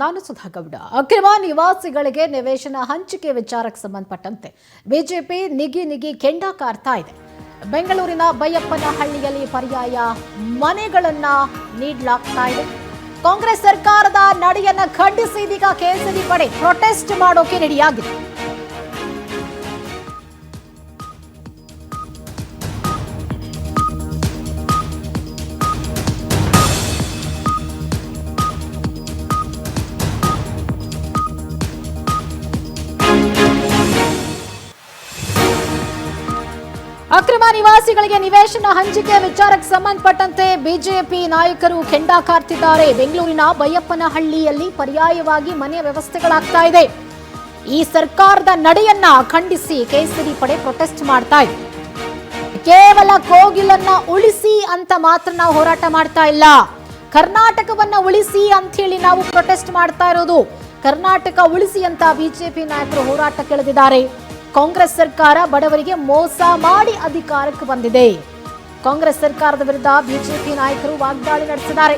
ನಾನು ಸುಧಾಗೌಡ. ಅಕ್ರಮ ನಿವಾಸಿಗಳಿಗೆ ನಿವೇಶನ ಹಂಚಿಕೆ ವಿಚಾರಕ್ಕೆ ಸಂಬಂಧಪಟ್ಟಂತೆ ಬಿಜೆಪಿ ನಿಗಿ ಕೆಂಡ ಕಾರ್ತಾ ಇದೆ. ಬೆಂಗಳೂರಿನ ಬೈಯಪ್ಪನಹಳ್ಳಿಯಲ್ಲಿ ಪರ್ಯಾಯ ಮನೆಗಳನ್ನ ನೀಡಲಾಗ್ತಾ ಇದೆ. ಕಾಂಗ್ರೆಸ್ ಸರ್ಕಾರದ ನಡೆಯನ್ನ ಖಂಡಿಸಿ ಇದೀಗ ಕೇಸರಿ ಪಡೆ ಪ್ರೊಟೆಸ್ಟ್ ಮಾಡೋಕೆ ರೆಡಿಯಾಗಿದೆ. ಅಕ್ರಮ ನಿವಾಸಿಗಳಿಗೆ ನಿವೇಶನ ಹಂಚಿಕೆ ವಿಚಾರಕ್ಕೆ ಸಂಬಂಧಪಟ್ಟಂತೆ ಬಿಜೆಪಿ ನಾಯಕರು ಕೆಂಡ ಕಾರ್ತಿದ್ದಾರೆ. ಬೆಂಗಳೂರಿನ ಬೈಯಪ್ಪನಹಳ್ಳಿಯಲ್ಲಿ ಪರ್ಯಾಯವಾಗಿ ಮನೆ ವ್ಯವಸ್ಥೆಗಳಾಗ್ತಾ ಇದೆ. ಈ ಸರ್ಕಾರದ ನಡೆಯನ್ನ ಖಂಡಿಸಿ ಕೇಸರಿ ಪಡೆ ಪ್ರೊಟೆಸ್ಟ್ ಮಾಡ್ತಾ ಇದೆ. ಕೇವಲ ಕೋಗಿಲನ್ನ ಉಳಿಸಿ ಅಂತ ಮಾತ್ರ ನಾವು ಹೋರಾಟ ಮಾಡ್ತಾ ಇಲ್ಲ, ಕರ್ನಾಟಕವನ್ನ ಉಳಿಸಿ ಅಂತ ಹೇಳಿ ನಾವು ಪ್ರೊಟೆಸ್ಟ್ ಮಾಡ್ತಾ ಇರೋದು. ಕರ್ನಾಟಕ ಉಳಿಸಿ ಅಂತ ಬಿಜೆಪಿ ನಾಯಕರು ಹೋರಾಟಕ್ಕಿಳಿದಿದ್ದಾರೆ. ಕಾಂಗ್ರೆಸ್ ಸರ್ಕಾರ ಬಡವರಿಗೆ ಮೋಸ ಮಾಡಿ ಅಧಿಕಾರಕ್ಕೆ ಬಂದಿದೆ. ಕಾಂಗ್ರೆಸ್ ಸರ್ಕಾರದ ವಿರುದ್ಧ ಬಿಜೆಪಿ ನಾಯಕರು ವಾಗ್ದಾಳಿ ನಡೆಸಿದ್ದಾರೆ.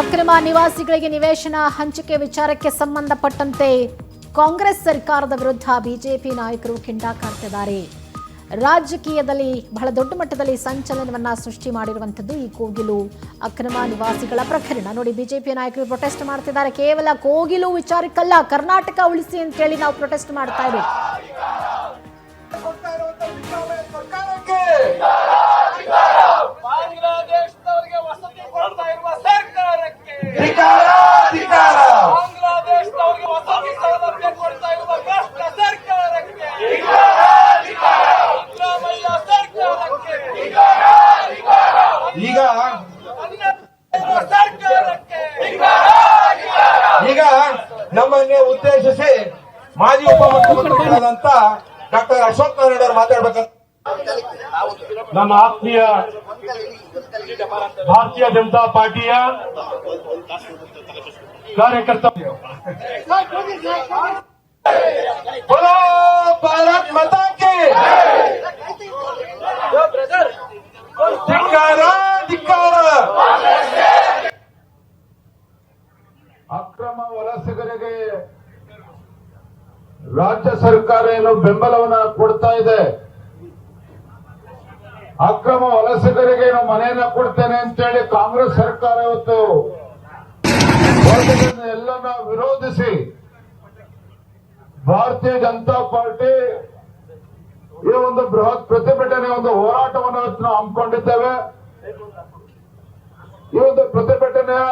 ಅಕ್ರಮ ನಿವಾಸಿಗಳಿಗೆ ನಿವೇಶನ ಹಂಚಿಕೆ ವಿಚಾರಕ್ಕೆ ಸಂಬಂಧಪಟ್ಟಂತೆ ಕಾಂಗ್ರೆಸ್ ಸರ್ಕಾರದ ವಿರುದ್ಧ ಬಿಜೆಪಿ ನಾಯಕರು ಕೆಂಡ ಕಾರ್ತಿದ್ದಾರೆ. ರಾಜಕೀಯದಲ್ಲಿ ಬಹಳ ದೊಡ್ಡ ಮಟ್ಟದಲ್ಲಿ ಸಂಚಲನವನ್ನ ಸೃಷ್ಟಿ ಮಾಡಿರುವಂತದ್ದು ಈ ಕೋಗಿಲು ಅಕ್ರಮ ನಿವಾಸಿಗಳ ಪ್ರಕರಣ. ನೋಡಿ, ಬಿಜೆಪಿ ನಾಯಕರು ಪ್ರೊಟೆಸ್ಟ್ ಮಾಡ್ತಿದ್ದಾರೆ. ಕೇವಲ ಕೋಗಿಲು ವಿಚಾರಕ್ಕಲ್ಲ, ಕರ್ನಾಟಕ ಉಳಿಸಿ ಅಂತ ಹೇಳಿ ನಾವು ಪ್ರೊಟೆಸ್ಟ್ ಮಾಡ್ತಾ ಇದ್ದೀವಿ. ಈಗ ನಮ್ಮನ್ನೇ ಉದ್ದೇಶಿಸಿ ಮಾಜಿ ಉಪಮುಖ್ಯಮಂತ್ರಿಗಳಾದಂತ ಡಾಕ್ಟರ್ ಅಶೋಕ್ ನಾರಾಯಣ ಅವರು ಮಾತಾಡ್ಬೇಕಂತ ನನ್ನ ಆತ್ಮೀಯ ಭಾರತೀಯ ಜನತಾ ಪಾರ್ಟಿಯ ಕಾರ್ಯಕರ್ತ बोलो भारत माता की ಧಿಕ್ಕಾರ ಧಿಕ್ಕಾರ. ಅಕ್ರಮ ವಲಸಿಗರಿಗೆ ರಾಜ್ಯ ಸರ್ಕಾರ ಏನು ಬೆಂಬಲವನ್ನ ಕೊಡ್ತಾ ಇದೆ. ಅಕ್ರಮ ವಲಸಿಗರಿಗೆ ಏನು ಮನೆಯನ್ನ ಕೊಡ್ತೇನೆ ಅಂತೇಳಿ ಕಾಂಗ್ರೆಸ್ ಸರ್ಕಾರ ಇವತ್ತು ಎಲ್ಲನ್ನ ವಿರೋಧಿಸಿ ಭಾರತೀಯ ಜನತಾ ಪಾರ್ಟಿ ಈ ಒಂದು ಬೃಹತ್ ಪ್ರತಿಭಟನೆ ಒಂದು ಹೋರಾಟವನ್ನು ನಾವು ಹಮ್ಮಿಕೊಂಡಿದ್ದೇವೆ. ಈ ಒಂದು ಪ್ರತಿಭಟನೆಯ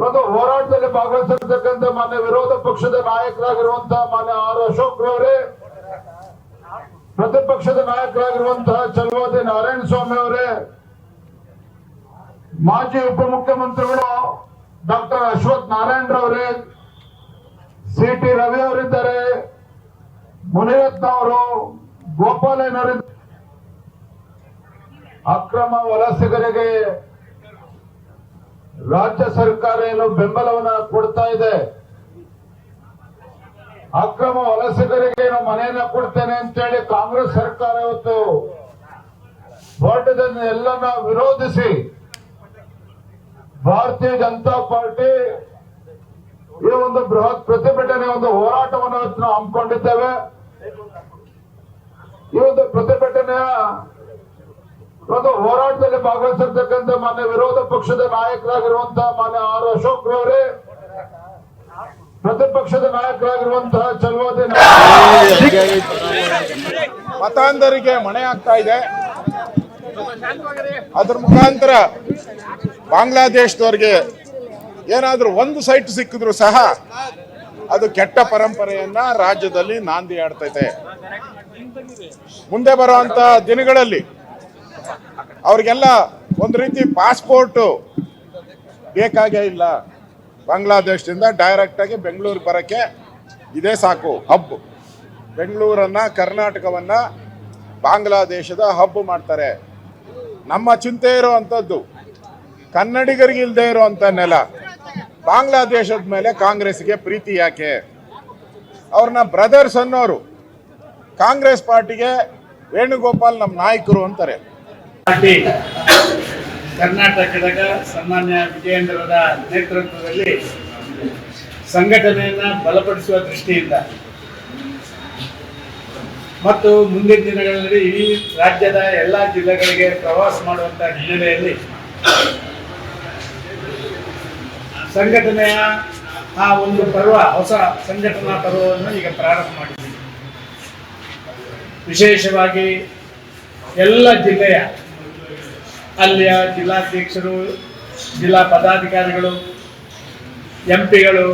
ಒಂದು ಹೋರಾಟದಲ್ಲಿ ಭಾಗವಹಿಸಿರ್ತಕ್ಕಂಥ ಮಾನ್ಯ ವಿರೋಧ ಪಕ್ಷದ ನಾಯಕರಾಗಿರುವಂತಹ ಮಾನ್ಯ ಆರ್ ಅಶೋಕ್ ರವರೇ, ಪ್ರತಿಪಕ್ಷದ ನಾಯಕರಾಗಿರುವಂತಹ ಚಲವಾದಿ ನಾರಾಯಣ ಸ್ವಾಮಿ ಅವರೇ, ಮಾಜಿ ಉಪಮುಖ್ಯಮಂತ್ರಿಗಳು ಡಾಕ್ಟರ್ ಅಶ್ವಥ್ ನಾರಾಯಣ ರವರೇ, ಸಿ.ಟಿ. ರವಿ ಅವರಿದ್ದಾರೆ, ಮುನಿರತ್ನ ಅವರು, ಗೋಪಾಲಯ್ಯನವರಿದ್ದಾರೆ. ಅಕ್ರಮ ವಲಸಿಗರಿಗೆ ರಾಜ್ಯ ಸರ್ಕಾರ ಏನು ಬೆಂಬಲವನ್ನ ಕೊಡ್ತಾ ಇದೆ. ಅಕ್ರಮ ವಲಸಿಗರಿಗೆ ಏನು ಮನೆಯನ್ನ ಕೊಡ್ತೇನೆ ಅಂತೇಳಿ ಕಾಂಗ್ರೆಸ್ ಸರ್ಕಾರ ಇವತ್ತು ಹೊರಟಿದ್ದನ್ನು ಎಲ್ಲನ್ನ ವಿರೋಧಿಸಿ ಭಾರತೀಯ ಜನತಾ ಪಾರ್ಟಿ ಈ ಒಂದು ಬೃಹತ್ ಪ್ರತಿಭಟನೆ ಒಂದು ಹೋರಾಟವನ್ನು ನಾವು ಹಮ್ಮಿಕೊಂಡಿದ್ದೇವೆ. ಈ ಒಂದು ಪ್ರತಿಭಟನೆಯ ಒಂದು ಹೋರಾಟದಲ್ಲಿ ಭಾಗವಹಿಸಿರ್ತಕ್ಕಂಥ ಮಾನ್ಯ ವಿರೋಧ ಪಕ್ಷದ ನಾಯಕರಾಗಿರುವಂತಹ ಮಾನ್ಯ ಆರ್ ಅಶೋಕ್ ರವರೇ, ಪ್ರತಿಪಕ್ಷದ ನಾಯಕರಾಗಿರುವಂತಹ ಚಲವಾದಿ ಮತಾಂಧರಿಗೆ ಮನೆ ಆಗ್ತಾ ಇದೆ. ಅದ್ರ ಮುಖಾಂತರ ಬಾಂಗ್ಲಾದೇಶದವರಿಗೆ ಏನಾದ್ರೂ ಒಂದು ಸೈಟ್ ಸಿಕ್ಕಿದ್ರು ಸಹ ಅದು ಕೆಟ್ಟ ಪರಂಪರೆಯನ್ನ ರಾಜ್ಯದಲ್ಲಿ ನಾಂದಿ ಆಡ್ತೈತೆ. ಮುಂದೆ ಬರುವಂತ ದಿನಗಳಲ್ಲಿ ಅವ್ರಿಗೆಲ್ಲ ಒಂದು ರೀತಿ ಪಾಸ್ಪೋರ್ಟ್ ಬೇಕಾಗೇ ಇಲ್ಲ. ಬಾಂಗ್ಲಾದೇಶದಿಂದ ಡೈರೆಕ್ಟ್ ಆಗಿ ಬೆಂಗಳೂರಿಗೆ ಬರಕ್ಕೆ ಇದೇ ಸಾಕು ಹಬ್. ಬೆಂಗಳೂರನ್ನ ಕರ್ನಾಟಕವನ್ನ ಬಾಂಗ್ಲಾದೇಶದ ಹಬ್ ಮಾಡ್ತಾರೆ. ನಮ್ಮ ಚಿಂತೆ ಇರುವಂಥದ್ದು ಕನ್ನಡಿಗರಿಗೆ ಇಲ್ಲದೆ ಇರುವಂತ ನೆಲ. ಬಾಂಗ್ಲಾದೇಶದ ಮೇಲೆ ಕಾಂಗ್ರೆಸ್ಗೆ ಪ್ರೀತಿ ಯಾಕೆ? ಅವ್ರನ್ನ ಬ್ರದರ್ಸ್ ಅನ್ನೋರು. ಕಾಂಗ್ರೆಸ್ ಪಾರ್ಟಿಗೆ ವೇಣುಗೋಪಾಲ್ ನಮ್ಮ ನಾಯಕರು ಅಂತಾರೆ. ಕರ್ನಾಟಕದ ಸಾಮಾನ್ಯ ವಿಜಯೇಂದ್ರರ ನೇತೃತ್ವದಲ್ಲಿ ಸಂಘಟನೆಯನ್ನು ಬಲಪಡಿಸುವ ದೃಷ್ಟಿಯಿಂದ ಮತ್ತು ಮುಂದಿನ ದಿನಗಳಲ್ಲಿ ಈ ರಾಜ್ಯದ ಎಲ್ಲ ಜಿಲ್ಲೆಗಳಿಗೆ ಪ್ರವಾಸ ಮಾಡುವಂಥ ಹಿನ್ನೆಲೆಯಲ್ಲಿ ಸಂಘಟನೆಯ ಆ ಒಂದು ಪರ್ವ, ಹೊಸ ಸಂಘಟನಾ ಪರ್ವವನ್ನು ಈಗ ಪ್ರಾರಂಭ ಮಾಡಿದ್ದೀವಿ. ವಿಶೇಷವಾಗಿ ಎಲ್ಲ ಜಿಲ್ಲೆಯ ಅಲ್ಲಿಯ ಜಿಲ್ಲಾಧ್ಯಕ್ಷರು, ಜಿಲ್ಲಾ ಪದಾಧಿಕಾರಿಗಳು, ಎಂಪಿಗಳು,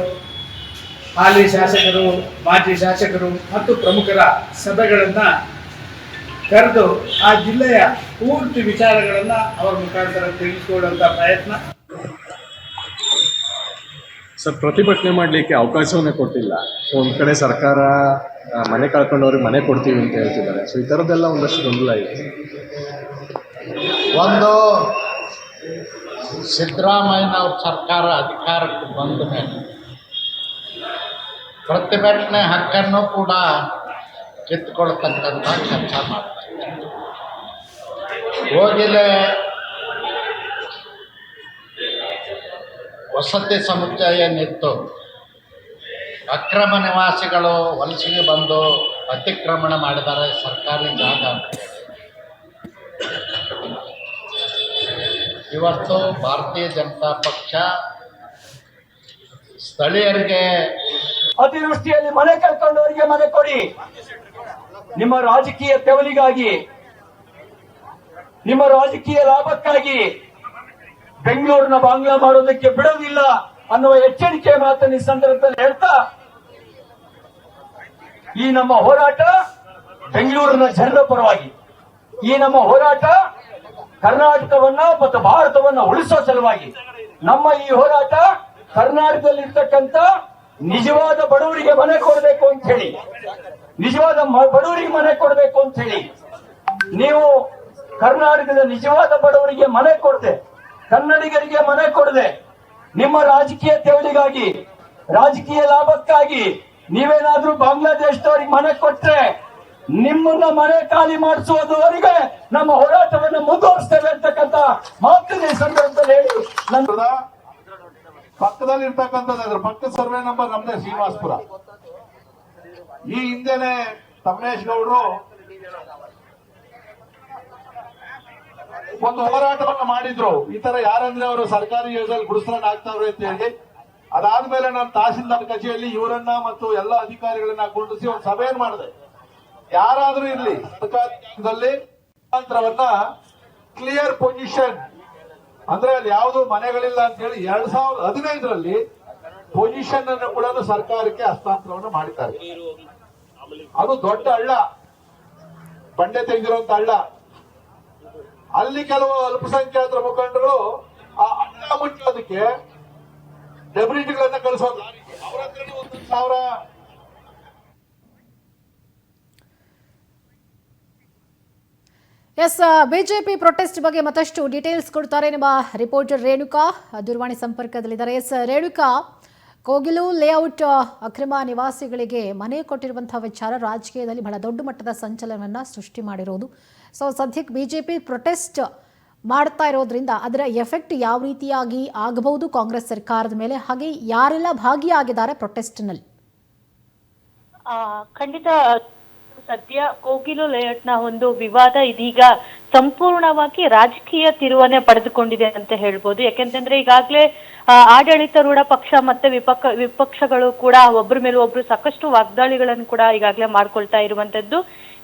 ಹಾಲಿ ಶಾಸಕರು, ಮಾಜಿ ಶಾಸಕರು ಮತ್ತು ಪ್ರಮುಖರ ಸಭೆಗಳನ್ನು ಕರೆದು ಆ ಜಿಲ್ಲೆಯ ಪೂರ್ತಿ ವಿಚಾರಗಳನ್ನು ಅವರ ಮುಖಾಂತರ ತಿಳಿಸಿಕೊಡುವಂಥ ಪ್ರಯತ್ನ. ಸರ್, ಪ್ರತಿಭಟನೆ ಮಾಡಲಿಕ್ಕೆ ಅವಕಾಶವನ್ನೇ ಕೊಟ್ಟಿಲ್ಲ. ಸೊ ಒಂದು ಕಡೆ ಸರ್ಕಾರ ಮನೆ ಕಳ್ಕೊಂಡವ್ರಿಗೆ ಮನೆ ಕೊಡ್ತೀವಿ ಅಂತ ಹೇಳ್ತಿದ್ದಾರೆ. ಸೊ ಈ ಥರದ್ದೆಲ್ಲ ಒಂದಷ್ಟು ಗೊಂದಲ ಇದೆ. ಒಂದು ಸಿದ್ದರಾಮಯ್ಯನವ್ರ ಸರ್ಕಾರ ಅಧಿಕಾರಕ್ಕೆ ಬಂದ ಮೇಲೆ ಪ್ರತಿಭಟನೆ ಹಕ್ಕನ್ನು ಕೂಡ ಕಿತ್ತುಕೊಳ್ತಕ್ಕಂಥ ಕೆಲಸ ಮಾಡ್ತಾರೆ. ಹೋಗಿಲೆ ವಸತಿ ಸಮುಚ್ಚಯ ಏನಿತ್ತು, ಅಕ್ರಮ ನಿವಾಸಿಗಳು ವಲಸಿಗೆ ಬಂದು ಅತಿಕ್ರಮಣ ಮಾಡಿದ್ದಾರೆ ಸರ್ಕಾರಿ ಜಾಗ. ಇವತ್ತು ಭಾರತೀಯ ಜನತಾ ಪಕ್ಷ ಸ್ಥಳೀಯರಿಗೆ ಅತಿವೃಷ್ಟಿಯಲ್ಲಿ ಮನೆ ಕಳ್ಕೊಂಡವರಿಗೆ ಮನೆ ಕೊಡಿ, ನಿಮ್ಮ ರಾಜಕೀಯ ತೆವಲಿಗಾಗಿ, ನಿಮ್ಮ ರಾಜಕೀಯ ಲಾಭಕ್ಕಾಗಿ ಬೆಂಗಳೂರಿನ ಬಾಂಗ್ಲಾ ಮಾಡೋದಕ್ಕೆ ಬಿಡೋದಿಲ್ಲ ಅನ್ನುವ ಎಚ್ಚರಿಕೆ ಮಾತನ್ನು ಈ ಸಂದರ್ಭದಲ್ಲಿ ಹೇಳ್ತಾ, ಈ ನಮ್ಮ ಹೋರಾಟ ಬೆಂಗಳೂರಿನ ಜನರ ಪರವಾಗಿ, ಈ ನಮ್ಮ ಹೋರಾಟ ಕರ್ನಾಟಕವನ್ನ ಮತ್ತು ಭಾರತವನ್ನ ಉಳಿಸೋ ಸಲುವಾಗಿ, ನಮ್ಮ ಈ ಹೋರಾಟ ಕರ್ನಾಟಕದಲ್ಲಿರ್ತಕ್ಕಂಥ ನಿಜವಾದ ಬಡವರಿಗೆ ಮನೆ ಕೊಡಬೇಕು ಅಂತ ಹೇಳಿ, ನಿಜವಾದ ಬಡವರಿಗೆ ಮನೆ ಕೊಡಬೇಕು ಅಂತ ಹೇಳಿ, ನೀವು ಕರ್ನಾಟಕದ ನಿಜವಾದ ಬಡವರಿಗೆ ಮನೆ ಕೊಡದೆ, ಕನ್ನಡಿಗರಿಗೆ ಮನೆ ಕೊಡದೆ, ನಿಮ್ಮ ರಾಜಕೀಯ ತೆವಲಿಗಾಗಿ, ರಾಜಕೀಯ ಲಾಭಕ್ಕಾಗಿ ನೀವೇನಾದ್ರೂ ಬಾಂಗ್ಲಾದೇಶದವರಿಗೆ ಮನೆ ಕೊಟ್ರೆ ನಿಮ್ಮನ್ನ ಮನೆ ಖಾಲಿ ಮಾಡಿಸುವುದವರೆಗೆ ನಮ್ಮ ಹೋರಾಟವನ್ನು ಮುಂದುವರಿಸ್ತೇವೆ ಅಂತಕ್ಕಂಥ ಮಾತಿನ ಈ ಸಂದರ್ಭದಲ್ಲಿ ಹೇಳಿ ನನ್ನ ಪಕ್ಕದಲ್ಲಿ ಇರ್ತಕ್ಕಂಥದ್ದು, ಅದ್ರ ಪಕ್ಕದ ಸರ್ವೆ ನಂಬರ್ ನಮ್ದೇ ಶ್ರೀನಿವಾಸಪುರ. ಈ ಹಿಂದೆನೆ ತಮ್ಮೇಶ್ ಗೌಡರು ಒಂದು ಹೋರಾಟವನ್ನು ಮಾಡಿದ್ರು. ಈ ತರ ಯಾರಂದ್ರೆ ಅವರು ಸರ್ಕಾರಿ ಯೋಜನೆ ಗುಡಿಸ್ಲಾಗ್ ಆಗ್ತಾವ್ರೆ ಅಂತ ಹೇಳಿ. ಅದಾದ್ಮೇಲೆ ನಾನು ತಹಸೀಲ್ದಾರ್ ಕಚೇರಿಯಲ್ಲಿ ಇವರನ್ನ ಮತ್ತು ಎಲ್ಲ ಅಧಿಕಾರಿಗಳನ್ನ ಕೂಡಿಸಿ ಒಂದು ಸಭೆಯನ್ನು ಮಾಡಿದೆ. ಯಾರಾದ್ರೂ ಇರ್ಲಿ ಸರ್ಕಾರದಲ್ಲಿ ಕ್ಲಿಯರ್ ಪೊಸಿಷನ್ ಅಂದ್ರೆ ಅಲ್ಲಿ ಯಾವುದು ಮನೆಗಳಿಲ್ಲ ಅಂತ ಹೇಳಿ 2015ರಲ್ಲಿ ಪೊಸಿಷನ್ ಅನ್ನು ಕೂಡ ಸರ್ಕಾರಕ್ಕೆ ಹಸ್ತಾಂತರವನ್ನು ಮಾಡಿದ್ದಾರೆ. ಅದು ದೊಡ್ಡ ಹಳ್ಳ, ಬಂಡೆ ತೆಗೆದಿರುವಂತ ಹಳ್ಳ. ಅಲ್ಲಿ ಕೆಲವು ಅಲ್ಪಸಂಖ್ಯಾತರ ಮುಖಂಡರು ಆ ಹಳ್ಳ ಮುಚ್ಚೋದಕ್ಕೆ ಡೆಬ್ರಿಟಿಗಳನ್ನ ಕಳಿಸೋದು. ಅವರ ಹತ್ರ 1,000 ಎಸ್, ಬಿಜೆಪಿ ಪ್ರೊಟೆಸ್ಟ್ ಬಗ್ಗೆ ಮತ್ತಷ್ಟು ಡೀಟೇಲ್ಸ್ ಕೊಡ್ತಾರೆ ನಮ್ಮ ರಿಪೋರ್ಟರ್ ರೇಣುಕಾ ದೂರವಾಣಿ ಸಂಪರ್ಕದಲ್ಲಿದ್ದಾರೆ. ಎಸ್ ರೇಣುಕಾ, ಕೋಗಿಲು ಲೇಔಟ್ ಅಕ್ರಮ ನಿವಾಸಿಗಳಿಗೆ ಮನೆ ಕೊಟ್ಟಿರುವಂತಹ ವಿಚಾರ ರಾಜಕೀಯದಲ್ಲಿ ಬಹಳ ದೊಡ್ಡ ಮಟ್ಟದ ಸಂಚಲನವನ್ನು ಸೃಷ್ಟಿ ಮಾಡಿರೋದು. ಸೊ ಸದ್ಯಕ್ಕೆ ಬಿಜೆಪಿ ಪ್ರೊಟೆಸ್ಟ್ ಮಾಡ್ತಾ ಇರೋದ್ರಿಂದ ಅದರ ಎಫೆಕ್ಟ್ ಯಾವ ರೀತಿಯಾಗಿ ಆಗಬಹುದು ಕಾಂಗ್ರೆಸ್ ಸರ್ಕಾರದ ಮೇಲೆ, ಹಾಗೆ ಯಾರೆಲ್ಲ ಭಾಗಿಯಾಗಿದ್ದಾರೆ ಪ್ರೊಟೆಸ್ಟ್ನಲ್ಲಿ? ಖಂಡಿತ ಸದ್ಯ ಕೋಗಿಲು ಲೇಔಟ್ನ ಒಂದು ವಿವಾದ ಇದೀಗ ಸಂಪೂರ್ಣವಾಗಿ ರಾಜಕೀಯ ತಿರುವನ್ನೇ ಪಡೆದುಕೊಂಡಿದೆ ಅಂತ ಹೇಳ್ಬೋದು. ಯಾಕೆಂತಂದ್ರೆ ಈಗಾಗಲೇ ಆಡಳಿತಾರೂಢ ಪಕ್ಷ ಮತ್ತೆ ವಿಪಕ್ಷಗಳು ಕೂಡ ಒಬ್ಬರ ಮೇಲೆ ಒಬ್ರು ಸಾಕಷ್ಟು ವಾಗ್ದಾಳಿಗಳನ್ನು ಕೂಡ ಈಗಾಗಲೇ ಮಾಡ್ಕೊಳ್ತಾ ಇರುವಂತದ್ದು.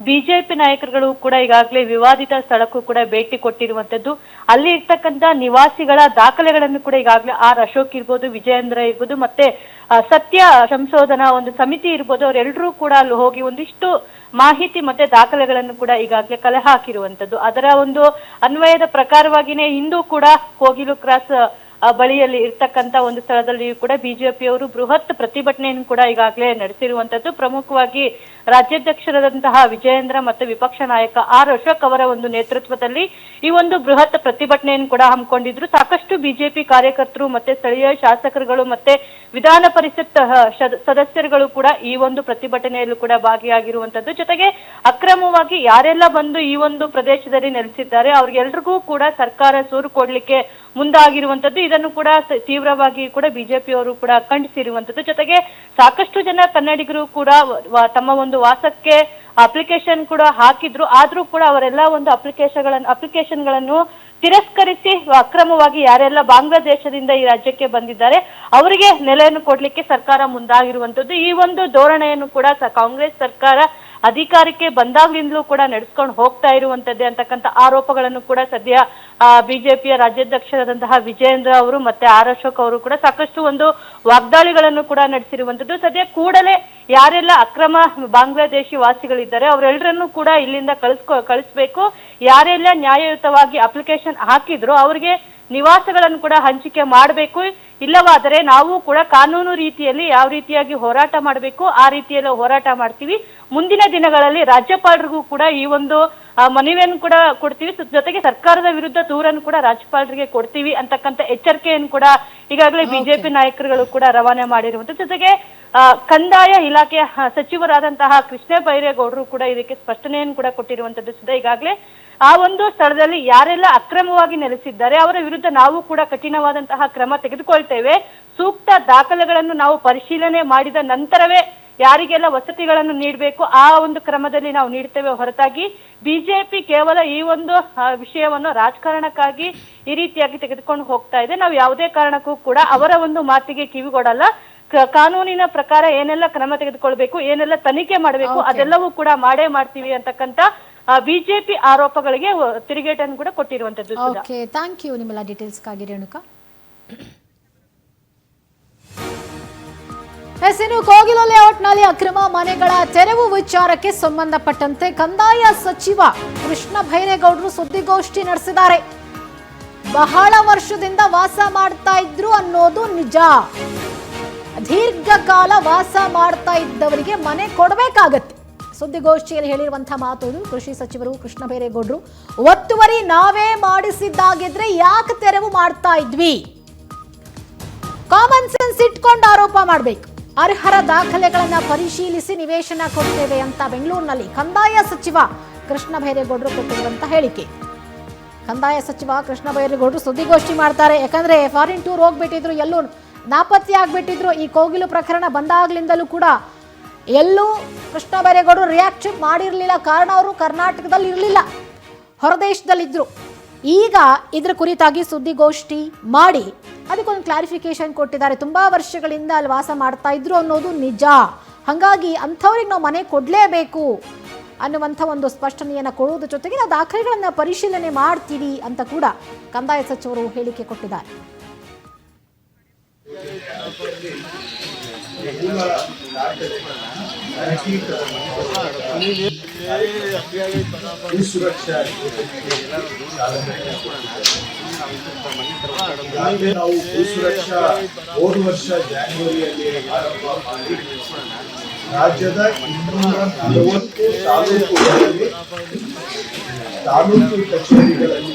ಬಿಜೆಪಿ ನಾಯಕರುಗಳು ಕೂಡ ಈಗಾಗಲೇ ವಿವಾದಿತ ಸ್ಥಳಕ್ಕೂ ಕೂಡ ಭೇಟಿ ಕೊಟ್ಟಿರುವಂತದ್ದು. ಅಲ್ಲಿ ಇರ್ತಕ್ಕಂಥ ನಿವಾಸಿಗಳ ದಾಖಲೆಗಳನ್ನು ಕೂಡ ಈಗಾಗಲೇ ಆರ್ ಅಶೋಕ್ ಇರ್ಬೋದು, ವಿಜಯೇಂದ್ರ ಇರ್ಬೋದು, ಮತ್ತೆ ಸತ್ಯ ಸಂಶೋಧನಾ ಒಂದು ಸಮಿತಿ ಇರ್ಬೋದು, ಅವರೆಲ್ಲರೂ ಕೂಡ ಅಲ್ಲಿ ಹೋಗಿ ಒಂದಿಷ್ಟು ಮಾಹಿತಿ ಮತ್ತೆ ದಾಖಲೆಗಳನ್ನು ಕೂಡ ಈಗಾಗಲೇ ಕಲೆ ಹಾಕಿರುವಂತದ್ದು. ಅದರ ಒಂದು ಅನ್ವಯದ ಪ್ರಕಾರವಾಗಿನೇ ಇಂದು ಕೂಡ ಕೋಗಿಲು ಕ್ರಾಸ್ ಬಳಿಯಲ್ಲಿ ಇರ್ತಕ್ಕಂತ ಒಂದು ಸ್ಥಳದಲ್ಲಿ ಕೂಡ ಬಿಜೆಪಿಯವರು ಬೃಹತ್ ಪ್ರತಿಭಟನೆಯನ್ನು ಕೂಡ ಈಗಾಗಲೇ ನಡೆಸಿರುವಂತದ್ದು. ಪ್ರಮುಖವಾಗಿ ರಾಜ್ಯಾಧ್ಯಕ್ಷರಾದಂತಹ ವಿಜಯೇಂದ್ರ ಮತ್ತು ವಿಪಕ್ಷ ನಾಯಕ ಆರ್ ಅಶೋಕ್ ಅವರ ಒಂದು ನೇತೃತ್ವದಲ್ಲಿ ಈ ಒಂದು ಬೃಹತ್ ಪ್ರತಿಭಟನೆಯನ್ನು ಕೂಡ ಹಮ್ಮಿಕೊಂಡಿದ್ರು. ಸಾಕಷ್ಟು ಬಿಜೆಪಿ ಕಾರ್ಯಕರ್ತರು ಮತ್ತೆ ಸ್ಥಳೀಯ ಶಾಸಕರುಗಳು ಮತ್ತೆ ವಿಧಾನ ಪರಿಷತ್ ಸದಸ್ಯರುಗಳು ಕೂಡ ಈ ಒಂದು ಪ್ರತಿಭಟನೆಯಲ್ಲೂ ಕೂಡ ಭಾಗಿಯಾಗಿರುವಂತದ್ದು. ಜೊತೆಗೆ ಅಕ್ರಮವಾಗಿ ಯಾರೆಲ್ಲ ಬಂದು ಈ ಒಂದು ಪ್ರದೇಶದಲ್ಲಿ ನೆಲೆಸಿದ್ದಾರೆ ಅವ್ರಿಗೆಲ್ರಿಗೂ ಕೂಡ ಸರ್ಕಾರ ಸೂರು ಕೊಡ್ಲಿಕ್ಕೆ ಮುಂದಾಗಿರುವಂತದ್ದು. ಇದನ್ನು ಕೂಡ ತೀವ್ರವಾಗಿ ಕೂಡ ಬಿಜೆಪಿಯವರು ಕೂಡ ಖಂಡಿಸಿರುವಂತದ್ದು. ಜೊತೆಗೆ ಸಾಕಷ್ಟು ಜನ ಕನ್ನಡಿಗರು ಕೂಡ ತಮ್ಮ ಒಂದು ವಾಸಕ್ಕೆ ಅಪ್ಲಿಕೇಶನ್ ಕೂಡ ಹಾಕಿದ್ರು. ಆದ್ರೂ ಕೂಡ ಅವರೆಲ್ಲ ಒಂದು ಅಪ್ಲಿಕೇಶನ್ಗಳನ್ನು ತಿರಸ್ಕರಿಸಿ ಅಕ್ರಮವಾಗಿ ಯಾರೆಲ್ಲ ಬಾಂಗ್ಲಾದೇಶದಿಂದ ಈ ರಾಜ್ಯಕ್ಕೆ ಬಂದಿದ್ದಾರೆ ಅವರಿಗೆ ನೆಲೆಯನ್ನು ಕೊಡ್ಲಿಕ್ಕೆ ಸರ್ಕಾರ ಮುಂದಾಗಿರುವಂತದ್ದು. ಈ ಒಂದು ಧೋರಣೆಯನ್ನು ಕೂಡ ಕಾಂಗ್ರೆಸ್ ಸರ್ಕಾರ ಅಧಿಕಾರಕ್ಕೆ ಬಂದಾಗ್ಲಿಂದಲೂ ಕೂಡ ನಡೆಸ್ಕೊಂಡು ಹೋಗ್ತಾ ಇರುವಂತದ್ದೇ ಅಂತಕ್ಕಂಥ ಆರೋಪಗಳನ್ನು ಕೂಡ ಸದ್ಯ ಬಿಜೆಪಿಯ ರಾಜ್ಯಾಧ್ಯಕ್ಷರಾದಂತಹ ವಿಜಯೇಂದ್ರ ಅವರು ಮತ್ತೆ ಆರ್ ಅಶೋಕ್ ಅವರು ಕೂಡ ಸಾಕಷ್ಟು ಒಂದು ವಾಗ್ದಾಳಿಗಳನ್ನು ಕೂಡ ನಡೆಸಿರುವಂತದ್ದು. ಸದ್ಯ ಕೂಡಲೇ ಯಾರೆಲ್ಲ ಅಕ್ರಮ ಬಾಂಗ್ಲಾದೇಶಿ ವಾಸಿಗಳಿದ್ದಾರೆ ಅವರೆಲ್ಲರನ್ನೂ ಕೂಡ ಇಲ್ಲಿಂದ ಕಳಿಸ್ಬೇಕು. ಯಾರೆಲ್ಲ ನ್ಯಾಯಯುತವಾಗಿ ಅಪ್ಲಿಕೇಶನ್ ಹಾಕಿದ್ರು ಅವರಿಗೆ ನಿವಾಸಗಳನ್ನು ಕೂಡ ಹಂಚಿಕೆ ಮಾಡಬೇಕು. ಇಲ್ಲವಾದರೆ ನಾವು ಕೂಡ ಕಾನೂನು ರೀತಿಯಲ್ಲಿ ಯಾವ ರೀತಿಯಾಗಿ ಹೋರಾಟ ಮಾಡಬೇಕು ಆ ರೀತಿಯಲ್ಲಿ ಹೋರಾಟ ಮಾಡ್ತೀವಿ. ಮುಂದಿನ ದಿನಗಳಲ್ಲಿ ರಾಜ್ಯಪಾಲರಿಗೂ ಕೂಡ ಈ ಒಂದು ಮನವಿಯನ್ನು ಕೂಡ ಕೊಡ್ತೀವಿ. ಜೊತೆಗೆ ಸರ್ಕಾರದ ವಿರುದ್ಧ ದೂರನ್ನು ಕೂಡ ರಾಜ್ಯಪಾಲರಿಗೆ ಕೊಡ್ತೀವಿ ಅಂತಕ್ಕಂಥ ಎಚ್ಚರಿಕೆಯನ್ನು ಕೂಡ ಈಗಾಗಲೇ ಬಿಜೆಪಿ ನಾಯಕರುಗಳು ಕೂಡ ರವಾನೆ ಮಾಡಿರುವಂತದ್ದು. ಜೊತೆಗೆ ಕಂದಾಯ ಇಲಾಖೆಯ ಸಚಿವರಾದಂತಹ ಕೃಷ್ಣ ಬೈರೇಗೌಡರು ಕೂಡ ಇದಕ್ಕೆ ಸ್ಪಷ್ಟನೆಯನ್ನು ಕೂಡ ಕೊಟ್ಟಿರುವಂತದ್ದು. ಈಗಾಗಲೇ ಆ ಒಂದು ಸ್ಥಳದಲ್ಲಿ ಯಾರೆಲ್ಲ ಅಕ್ರಮವಾಗಿ ನೆಲೆಸಿದ್ದಾರೆ ಅವರ ವಿರುದ್ಧ ನಾವು ಕೂಡ ಕಠಿಣವಾದಂತಹ ಕ್ರಮ ತೆಗೆದುಕೊಳ್ತೇವೆ. ಸೂಕ್ತ ದಾಖಲೆಗಳನ್ನು ನಾವು ಪರಿಶೀಲನೆ ಮಾಡಿದ ನಂತರವೇ ಯಾರಿಗೆಲ್ಲ ವಸತಿಗಳನ್ನು ನೀಡಬೇಕು ಆ ಒಂದು ಕ್ರಮದಲ್ಲಿ ನಾವು ನೀಡ್ತೇವೆ ಹೊರತಾಗಿ ಬಿಜೆಪಿ ಕೇವಲ ಈ ಒಂದು ವಿಷಯವನ್ನು ರಾಜಕಾರಣಕ್ಕಾಗಿ ಈ ರೀತಿಯಾಗಿ ತೆಗೆದುಕೊಂಡು ಹೋಗ್ತಾ ಇದೆ. ನಾವು ಯಾವುದೇ ಕಾರಣಕ್ಕೂ ಕೂಡ ಅವರ ಒಂದು ಮಾತಿಗೆ ಕಿವಿಗೊಡಲ್ಲ. ಕಾನೂನಿನ ಪ್ರಕಾರ ಏನೆಲ್ಲ ಕ್ರಮ ತೆಗೆದುಕೊಳ್ಬೇಕು, ಏನೆಲ್ಲ ತನಿಖೆ ಮಾಡಬೇಕು ಅದೆಲ್ಲವೂ ಕೂಡ ಮಾಡೇ ಮಾಡ್ತೀವಿ ಅಂತಕ್ಕಂಥ ಬಿಜೆಪಿ ಆರೋಪಗಳಿಗೆ ತಿರುಗೇಟನ್ನು ಕೂಡ ಕೊಟ್ಟಿರುವಂತದ್ದು. ಓಕೆ, ಥ್ಯಾಂಕ್ ಯು ನಿಮ್ಮೆಲ್ಲ ಡೀಟೇಲ್ಸ್ಗಾಗಿ ರೇಣುಕಾ. ಇನ್ನು ಕೋಗಿಲು ಲೇಔಟ್ನಲ್ಲಿ ಅಕ್ರಮ ಮನೆಗಳ ತೆರವು ವಿಚಾರಕ್ಕೆ ಸಂಬಂಧಪಟ್ಟಂತೆ ಕಂದಾಯ ಸಚಿವ ಕೃಷ್ಣ ಬೈರೇಗೌಡರು ಸುದ್ದಿಗೋಷ್ಠಿ ನಡೆಸಿದ್ದಾರೆ. ಬಹಳ ವರ್ಷದಿಂದ ವಾಸ ಮಾಡ್ತಾ ಇದ್ರು ಅನ್ನೋದು ನಿಜ. ದೀರ್ಘಕಾಲ ವಾಸ ಮಾಡ್ತಾ ಇದ್ದವರಿಗೆ ಮನೆ ಕೊಡಬೇಕಾಗತ್ತೆ. ಸುದ್ದಿಗೋಷ್ಠಿಯಲ್ಲಿ ಹೇಳಿರುವಂತಹ ಮಾತು. ಕೃಷಿ ಸಚಿವರು ಕೃಷ್ಣ ಬೈರೇಗೌಡರು ಒತ್ತುವರಿ ನಾವೇ ಮಾಡಿಸಿದ್ದಾಗಿದ್ರೆ ಯಾಕೆ ತೆರವು ಮಾಡ್ತಾ ಇದ್ವಿ? ಕಾಮನ್ ಸೆನ್ಸ್ ಇಟ್ಕೊಂಡು ಆರೋಪ ಮಾಡಬೇಕು. ಅರ್ಹರ ದಾಖಲೆಗಳನ್ನ ಪರಿಶೀಲಿಸಿ ನಿವೇಶನ ಕೊಡ್ತೇವೆ ಅಂತ ಬೆಂಗಳೂರಿನಲ್ಲಿ ಕಂದಾಯ ಸಚಿವ ಕೃಷ್ಣ ಬೈರೇಗೌಡರು ಕೊಟ್ಟಿರುವಂತಹ ಹೇಳಿಕೆ. ಕಂದಾಯ ಸಚಿವ ಕೃಷ್ಣ ಬೈರೇಗೌಡರು ಸುದ್ದಿಗೋಷ್ಠಿ ಮಾಡ್ತಾರೆ. ಯಾಕಂದ್ರೆ ಫಾರಿನ್ ಟೂರ್ ಹೋಗ್ಬಿಟ್ಟಿದ್ರು, ಎಲ್ಲೂ ನಾಪತ್ತೆ ಆಗ್ಬಿಟ್ಟಿದ್ರು. ಈ ಕೋಗಿಲು ಪ್ರಕರಣ ಬಂದಾಗ್ಲಿಂದಲೂ ಕೂಡ ಎಲ್ಲೂ ಕೃಷ್ಣ ಬೈರೇಗೌಡರು ರಿಯಾಕ್ಷನ್ ಮಾಡಿರಲಿಲ್ಲ. ಕಾರಣ ಅವರು ಕರ್ನಾಟಕದಲ್ಲಿ ಇರಲಿಲ್ಲ, ಹೊರದೇಶದಲ್ಲಿದ್ರು. ಈಗ ಇದ್ರ ಕುರಿತಾಗಿ ಸುದ್ದಿಗೋಷ್ಠಿ ಮಾಡಿ ಅದಕ್ಕೊಂದು ಕ್ಲಾರಿಫಿಕೇಶನ್ ಕೊಟ್ಟಿದ್ದಾರೆ. ತುಂಬಾ ವರ್ಷಗಳಿಂದ ಅಲ್ಲಿ ವಾಸ ಮಾಡ್ತಾ ಇದ್ರು ಅನ್ನೋದು ನಿಜ. ಹಾಗಾಗಿ ಅಂಥವ್ರಿಗೆ ನಾವು ಮನೆ ಕೊಡಲೇಬೇಕು ಅನ್ನುವಂಥ ಒಂದು ಸ್ಪಷ್ಟನೆಯನ್ನು ಕೊಡುವುದರ ಜೊತೆಗೆ ನಾವು ದಾಖಲೆಗಳನ್ನು ಪರಿಶೀಲನೆ ಮಾಡ್ತೀವಿ ಅಂತ ಕೂಡ ಕಂದಾಯ ಸಚಿವರು ಹೇಳಿಕೆ ಕೊಟ್ಟಿದ್ದಾರೆ. ನಾವು ಭೂಸುರಕ್ಷಾ ಹೋದ ವರ್ಷ ಜಾನ್ವರಿಯಲ್ಲಿ ಆರಂಭ ಮಾಡಿ ರಾಜ್ಯದ 240 ತಾಲೂಕುಗಳಲ್ಲಿ ತಾಲೂಕು ಕಚೇರಿಗಳಲ್ಲಿ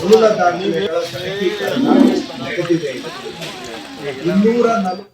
ಮೂಲ ದಾಖಲೆಗಳ ಸರಳೀಕರಣ ನಡೆದಿದೆ. 240